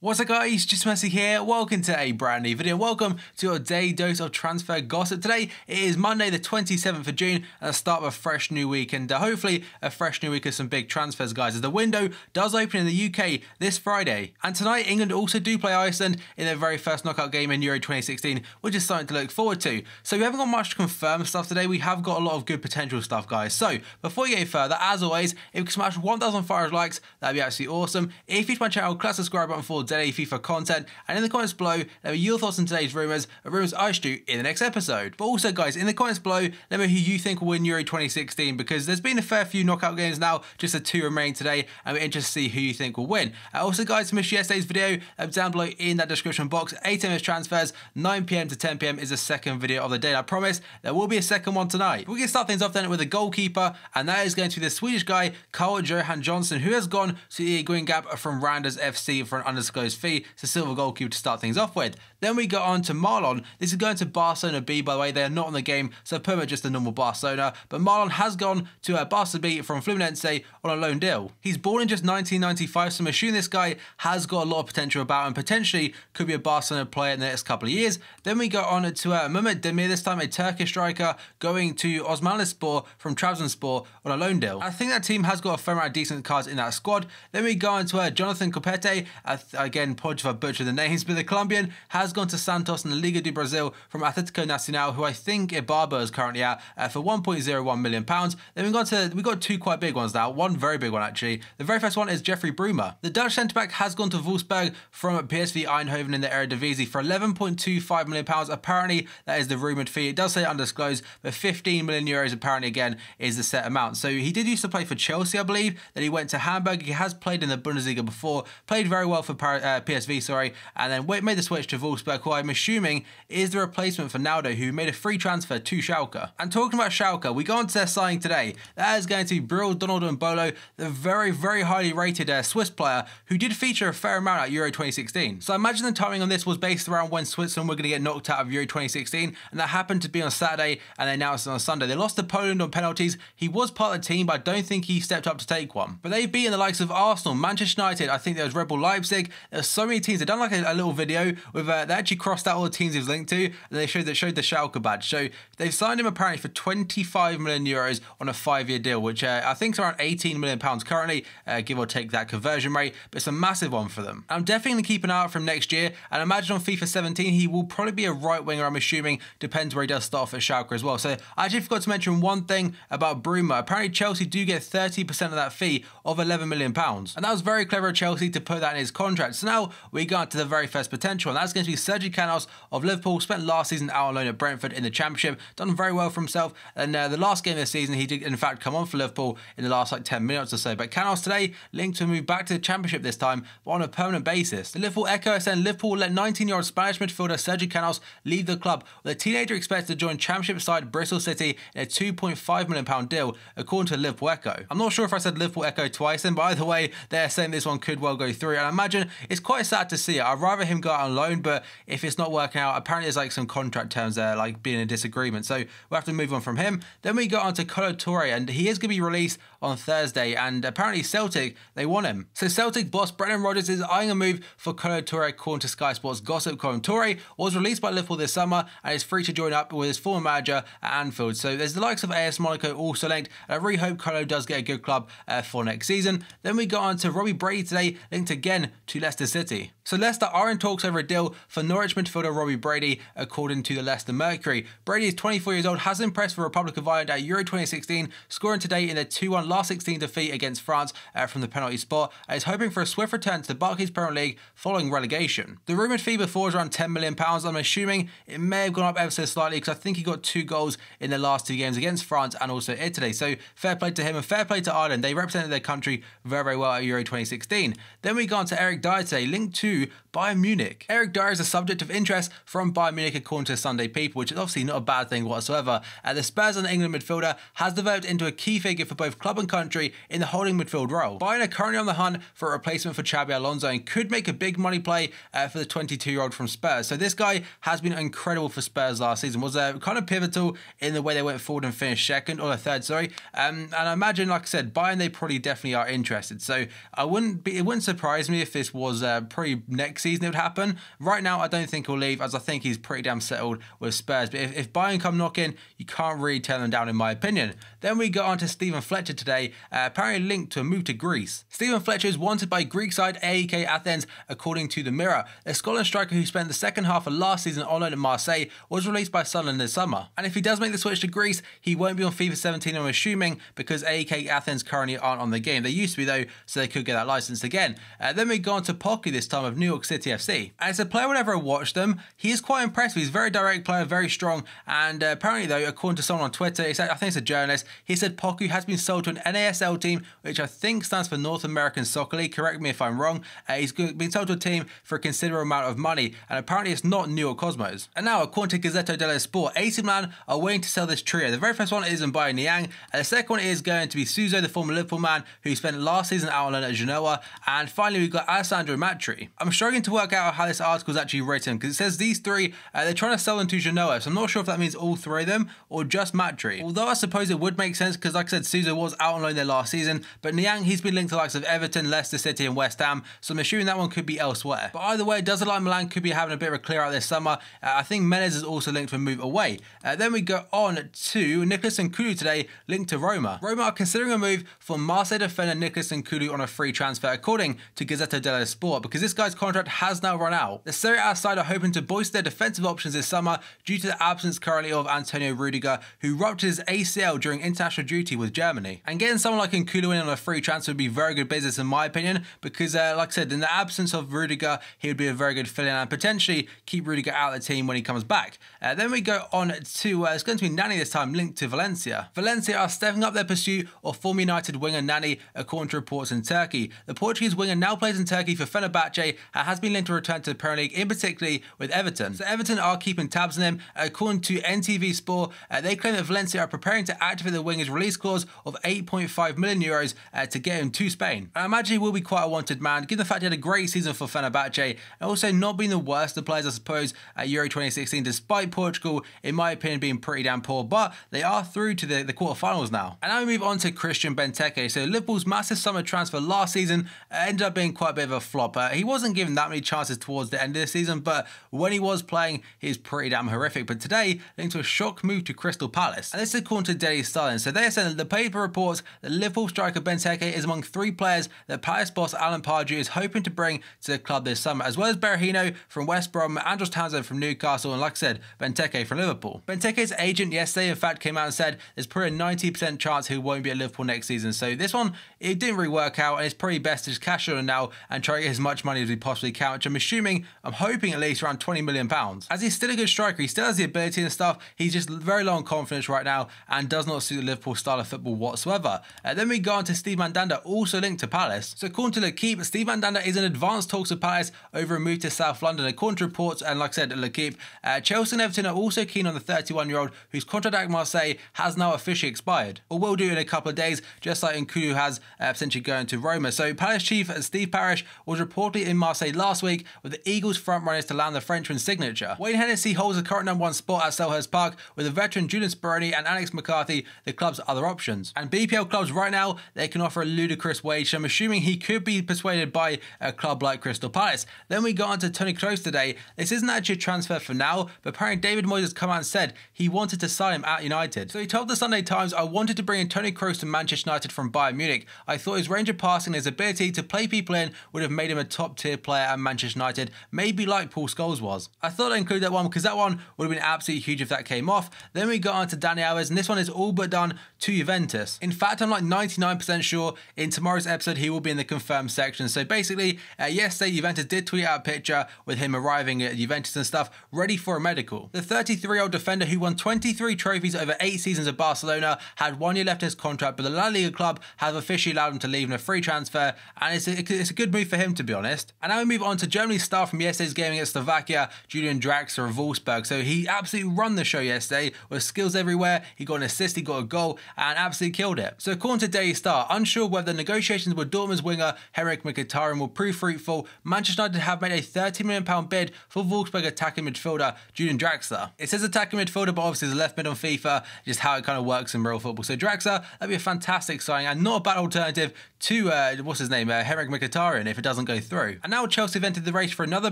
What's up guys, just Messi here, welcome to a brand new video, welcome to your daily dose of transfer gossip. Today it is Monday the 27th of June and the start of a fresh new week and hopefully a fresh new week of some big transfers guys, as the window does open in the UK this Friday. And tonight England also do play Iceland in their very first knockout game in Euro 2016, which is something to look forward to. So we haven't got much to confirm stuff today, we have got a lot of good potential stuff guys. So before we go further, as always, if you can smash 1,500 likes, that'd be absolutely awesome. If you're to my channel, click the subscribe button for daily FIFA content, and in the comments below let me your thoughts on today's rumours I should do in the next episode. But also guys, in the comments below let me know who you think will win Euro 2016, because there's been a fair few knockout games now, just the 2 remaining today, and we're interested to see who you think will win. Also guys, if you missed yesterday's video, down below in that description box, 8 AM is transfers, 9 PM to 10 PM is the second video of the day, and I promise there will be a second one tonight. We're going to start things off then with a goalkeeper, and that is going to be the Swedish guy Carl-Johan Johnson, who has gone to the Green Gap from Randers FC for an undisclosed fee. It's a silver goalkeeper to start things off with. Then we go on to Marlon. This is going to Barcelona B, by the way. They are not in the game, so put him just a normal Barcelona. But Marlon has gone to Barca B from Fluminense on a loan deal. He's born in just 1995, so I'm assuming this guy has got a lot of potential about him. Potentially could be a Barcelona player in the next couple of years. Then we go on to Mehmet Demir, this time a Turkish striker, going to Osmanlıspor from Trabzonspor on a loan deal. I think that team has got a fair amount of decent cards in that squad. Then we go on to Jonathan Copete. Again, apologies if I butcher the names, but the Colombian has gone to Santos in the Liga do Brazil from Atlético Nacional, who I think Ibarba is currently at for £1.01 million. Then we got 2 quite big ones now, one very big one actually. The very first one is Jeffrey Bruma. The Dutch centre-back has gone to Wolfsburg from PSV Eindhoven in the Eredivisie for £11.25 million. Apparently that is the rumoured fee. It does say undisclosed, but €15 million apparently again is the set amount. So he did used to play for Chelsea, I believe, then he went to Hamburg. He has played in the Bundesliga before, played very well for PSV, and then made the switch to Wolfsburg, who I'm assuming is the replacement for Naldo, who made a free transfer to Schalke. And talking about Schalke, we go on to their signing today. That is going to be Bril Donald Imbolo, the very, very highly rated Swiss player who did feature a fair amount at Euro 2016. So I imagine the timing on this was based around when Switzerland were going to get knocked out of Euro 2016, and that happened to be on Saturday, and they announced it on Sunday. They lost to Poland on penalties. He was part of the team, but I don't think he stepped up to take one. But they've beaten the likes of Arsenal, Manchester United, I think there was Red Bull Leipzig. There's so many teams. They've done like a little video with they actually crossed out all the teams he was linked to, and they showed the Schalke badge. So they've signed him apparently for €25 million on a 5-year deal, which I think is around £18 million currently, give or take that conversion rate, but it's a massive one for them. I'm definitely going to keep an eye out from next year, and I imagine on FIFA 17 he will probably be a right winger, I'm assuming, depends where he does start off at Schalke as well. So I actually forgot to mention one thing about Bruma. Apparently Chelsea do get 30% of that fee of £11 million, and that was very clever of Chelsea to put that in his contract. So now we go on to the very first potential, and that's going to be Sergi Canos of Liverpool. Spent last season out on loan at Brentford in the Championship, done very well for himself, and the last game of the season he did in fact come on for Liverpool in the last like 10 minutes or so. But Canos today linked to move back to the Championship this time, but on a permanent basis. The Liverpool Echo said Liverpool will let 19-year-old Spanish midfielder Sergi Canos leave the club, with the teenager expected to join Championship side Bristol City in a £2.5 million deal, according to the Liverpool Echo. I'm not sure if I said Liverpool Echo twice then, but either way they're saying this one could well go through, and I imagine it's quite sad to see it. I'd rather him go out on loan, but if it's not working out, apparently there's like some contract terms there, like being a disagreement, so we'll have to move on from him. Then we got on to Kolo Touré, and he is going to be released on Thursday, and apparently Celtic, they want him. So Celtic boss Brendan Rodgers is eyeing a move for Kolo Touré, according to Sky Sports gossip. Kolo Touré was released by Liverpool this summer and is free to join up with his former manager at Anfield. So there's the likes of AS Monaco also linked, and I really hope Kolo does get a good club for next season. Then we got on to Robbie Brady today, linked again to Leicester City. So Leicester are in talks over a deal for Norwich midfielder Robbie Brady, according to the Leicester Mercury. Brady is 24 years old, has impressed for Republic of Ireland at Euro 2016, scoring today in their 2-1 last 16 defeat against France from the penalty spot, and is hoping for a swift return to the Barclays Premier League following relegation. The rumoured fee before was around £10 million. I'm assuming it may have gone up ever so slightly, because I think he got 2 goals in the last 2 games against France and also Italy. So fair play to him and fair play to Ireland. They represented their country very, very well at Euro 2016. Then we go on to Eric Dyer today, linked to Bayern Munich. Eric Dyer is a subject of interest from Bayern Munich, according to Sunday People, which is obviously not a bad thing whatsoever. The Spurs and England midfielder has developed into a key figure for both club and country in the holding midfield role. Bayern are currently on the hunt for a replacement for Xabi Alonso and could make a big money play for the 22-year-old from Spurs. So this guy has been incredible for Spurs last season, was kind of pivotal in the way they went forward and finished second, or third, sorry. And I imagine, like I said, Bayern, they probably definitely are interested. So it wouldn't surprise me if this was was pretty next season it would happen. Right now, I don't think he'll leave, as I think he's pretty damn settled with Spurs. But if Bayern come knocking, you can't really turn them down, in my opinion. Then we got on to Stephen Fletcher today, apparently linked to a move to Greece. Stephen Fletcher is wanted by Greek side AEK Athens, according to the Mirror. The Scotland striker who spent the second half of last season on loan at Marseille was released by Sunderland this summer. And if he does make the switch to Greece, he won't be on FIFA 17, I'm assuming, because AEK Athens currently aren't on the game. They used to be though, so they could get that license again. Then we go on to Pocky this time of New York City FC. As a player whenever I watch them, he is quite impressive. He's a very direct player, very strong, and apparently though, according to someone on Twitter, I think it's a journalist, he said Pocky has been sold to an NASL team, which I think stands for North American Soccer League. Correct me if I'm wrong. He's been sold to a team for a considerable amount of money, and apparently it's not New York Cosmos. And now, according to Gazzetta dello Sport, AC Milan are waiting to sell this trio. The very first one is Mbaye Niang, and the second one is going to be Suso, the former Liverpool man, who spent last season out on loan at Genoa. And finally, we've got Alessandro Matri. I'm struggling to work out how this article is actually written, because it says these three, they're trying to sell them to Genoa, so I'm not sure if that means all three of them, or just Matri. Although I suppose it would make sense, because like I said, Suso was out on loan there last season, but Niang, he's been linked to the likes of Everton, Leicester City and West Ham, so I'm assuming that one could be elsewhere. But either way, it does look like Milan could be having a bit of a clear out this summer. I think Menez is also linked to a move away. Then we go on to Nicolas Nkulu today, linked to Roma. Roma are considering a move for Marseille defender Nicolas Nkulu on a free transfer, according to Gazzetta dello Sport, because this guy's contract has now run out. The Serie A side are hoping to bolster their defensive options this summer due to the absence currently of Antonio Rudiger, who ruptured his ACL during international duty with Germany. And getting someone like Nkulu in on a free transfer would be very good business in my opinion, because like I said, in the absence of Rudiger, he would be a very good fill-in and potentially keep Rudiger out of the team when he comes back. Then we go on to, it's going to be Nani this time, linked to Valencia. Valencia are stepping up their pursuit of former United winger Nani, according to reports in Turkey. The Portuguese winger now plays in Turkey for Fenerbahce and has been linked to return to the Premier League, in particular with Everton. So Everton are keeping tabs on him. According to NTV Sport, they claim that Valencia are preparing to activate the winger's release clause of €8.5 million to get him to Spain. I imagine he will be quite a wanted man, given the fact he had a great season for Fenerbahce, and also not being the worst of players, I suppose, at Euro 2016, despite Portugal, in my opinion, being pretty damn poor, but they are through to the quarterfinals now. And now we move on to Christian Benteke. So Liverpool's massive summer transfer last season ended up being quite a bit of a flop. He wasn't given that many chances towards the end of the season, but when he was playing, he was pretty damn horrific. But today, linked to a shock move to Crystal Palace. And this is according to Daily Star. So they are saying that the paper reports that Liverpool striker Benteke is among 3 players that Palace boss Alan Pardew is hoping to bring to the club this summer, as well as Berahino from West Brom, Andros Townsend from Newcastle, and like I said, Benteke from Liverpool. Benteke's agent yesterday, in fact, came out and said there's probably a 90% chance he won't be at Liverpool next season. So this one, it didn't really work out, and it's probably best to just cash it on now and try to get as much money as we possibly can, which I'm hoping at least around £20 million. As he's still a good striker, he still has the ability and stuff, he's just very low on confidence right now and does not suit the Liverpool style of football whatsoever. Then we go on to Steve Mandanda, also linked to Palace. So according to L'Equipe, Steve Mandanda is in advanced talks with Palace over a move to South London. According to reports, and like I said, L'Equipe, Chelsea and Everton are also keen on the 31-year-old whose contract at Marseille has now officially expired, or will do in a couple of days, just like Nkulu has potentially going to Roma. So Palace chief Steve Parish was reportedly in Marseille last week with the Eagles frontrunners to land the Frenchman's signature. Wayne Hennessy holds the current #1 spot at Selhurst Park, with the veteran Julian Speroni and Alex McCarthy the club's other options. And BPL clubs right now, they can offer a ludicrous wage, so I'm assuming he could be persuaded by a club like Crystal Palace. Then we got on to Toni Kroos today. This isn't actually a transfer for now, but apparently David Moyes has come out and said he wanted to sign him at United. So he told the Sunday Times, "I wanted to bring in Toni Kroos to Manchester United from Bayern Munich. I thought his range of passing and his ability to play people in would have made him a top tier player at Manchester United, maybe like Paul Scholes was." I thought I'd include that one because that one would have been absolutely huge if that came off. Then we got on to Dani Alves, and this one is all but done to Juventus. In fact, I'm like 99% sure in tomorrow's episode he will be in the confirmed section. So basically, yesterday Juventus did tweet out a picture with him arriving at Juventus and stuff, ready for a medical. The 33-year-old defender, who won 23 trophies over 8 seasons at Barcelona, had 1 year left in his contract, but the La Liga club have officially allowed him to leave in a free transfer, and it's a good move for him, to be honest. And now we move on to Germany's star from yesterday's game against Slovakia, Julian Draxler of Wolfsburg. So he absolutely run the show yesterday with skills everywhere. He got an assist, he got a goal, and absolutely killed it. So according to Daily Star, unsure whether negotiations with Dortmund's winger Henrik Mkhitaryan will prove fruitful, Manchester United have made a £30 million bid for Wolfsburg attacking midfielder Julian Draxler. It says attacking midfielder, but obviously there's a left mid on FIFA, just how it kind of works in real football. So Draxler, that'd be a fantastic signing and not a bad old alternative to, what's his name, Henrik Mkhitaryan if it doesn't go through. And now Chelsea have entered the race for another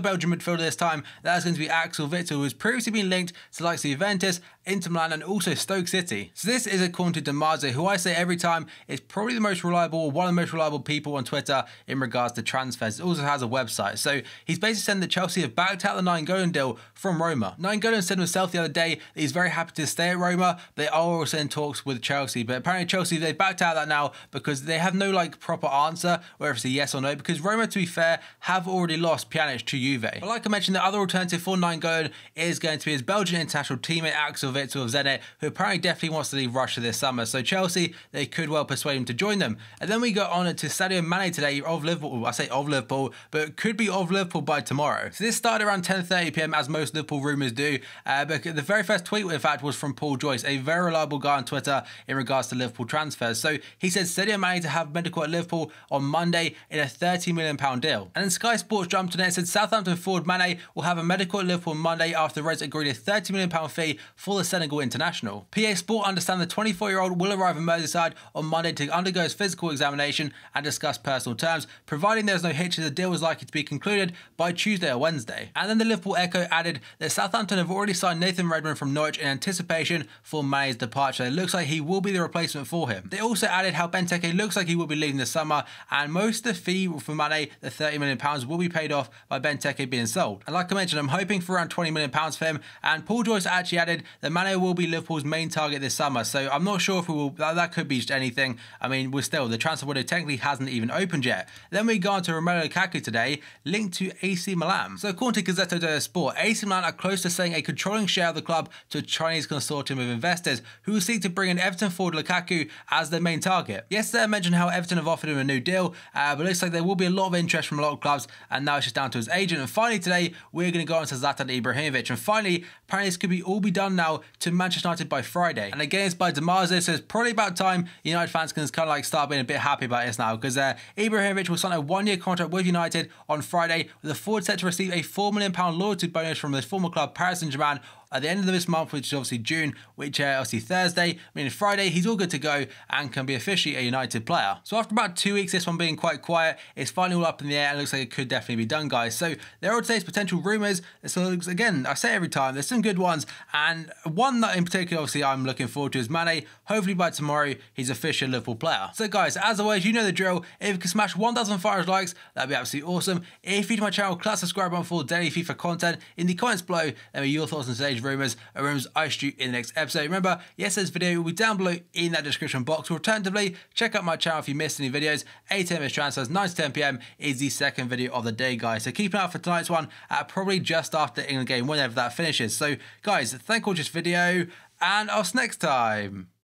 Belgian midfielder this time. That's going to be Axel Witsel, who has previously been linked to the likes of Juventus, Inter Milan and also Stoke City. So this is according to Damaso, who I say every time is probably the most reliable, or one of the most reliable people on Twitter in regards to transfers. It also has a website. So he's basically saying that Chelsea have backed out the Nainggolan deal from Roma. Nainggolan said himself the other day that he's very happy to stay at Roma. They are also in talks with Chelsea, but apparently Chelsea, they've backed out of that now because they have no like proper answer, whether it's a yes or no, because Roma, to be fair, have already lost Pjanic to Juve. But like I mentioned, the other alternative for Nainggolan is going to be his Belgian international teammate Axel Witsel of Zenit, who apparently definitely wants to leave Russia this summer. So Chelsea, they could well persuade him to join them. And then we go on to Sadio Mané today of Liverpool. I say of Liverpool, but it could be of Liverpool by tomorrow. So this started around 10:30 p.m. as most Liverpool rumours do. But the very first tweet, in fact, was from Paul Joyce, a very reliable guy on Twitter in regards to Liverpool transfers. So he said Sadio Mané to have medical at Liverpool on Monday in a £30 million deal. And then Sky Sports jumped on it and said Southampton forward Mané will have a medical at Liverpool on Monday after the Reds agreed a £30 million fee for the Senegal international. PA Sport understand the 24-year-old will arrive in Merseyside on Monday to undergo his physical examination and discuss personal terms. Providing there's no hitches, the deal is likely to be concluded by Tuesday or Wednesday. And then the Liverpool Echo added that Southampton have already signed Nathan Redmond from Norwich in anticipation for Mané's departure. It looks like he will be the replacement for him. They also added how Benteke looks like he will be leaving this summer, and most of the fee for Mané, the £30 million, will be paid off by Benteke being sold. And like I mentioned, I'm hoping for around £20 million for him, and Paul Joyce actually added that Mané will be Liverpool's main target this summer, so I'm not sure if we will, that could be just anything. I mean, we're still, the transfer window technically hasn't even opened yet. Then we go on to Romelu Lukaku today, linked to AC Milan. So according to Gazzetta dello Sport, AC Milan are close to selling a controlling share of the club to a Chinese consortium of investors who will seek to bring in Everton forward Lukaku as their main target. Yesterday I mentioned how Everton have offered him a new deal, but it looks like there will be a lot of interest from a lot of clubs, and now it's just down to his agent. And finally today, we're going to go on to Zlatan Ibrahimović, and finally, apparently this could be all be done now to Manchester United by Friday. And again, it's by Damaso, so it's probably about time United fans can kind of like start being a bit happy about this now, because Ibrahimović will sign a one-year contract with United on Friday, with the forward set to receive a £4 million loyalty bonus from his former club Paris Saint-Germain at the end of this month, which is obviously June, which obviously Thursday, meaning Friday, he's all good to go and can be officially a United player. So after about 2 weeks, this one being quite quiet, it's finally all up in the air and it looks like it could definitely be done, guys. So there are today's potential rumours. So again, I say every time, there's some good ones, and one that in particular, obviously, I'm looking forward to is Mané. Hopefully by tomorrow, he's official Liverpool player. So guys, as always, you know the drill. If you can smash 1,500 likes, that'd be absolutely awesome. If you're to my channel, click subscribe button for daily FIFA content. In the comments below, let me know your thoughts on today's rumours. I shoot you in the next episode. Remember, yesterday's video will be down below in that description box. Alternatively, check out my channel if you missed any videos. 8 AM is transfers, 9 to 10 PM is the second video of the day, guys. So keep an eye out for tonight's one, probably just after the England game, whenever that finishes. So guys, thank you for watching this video, and I'll see you next time.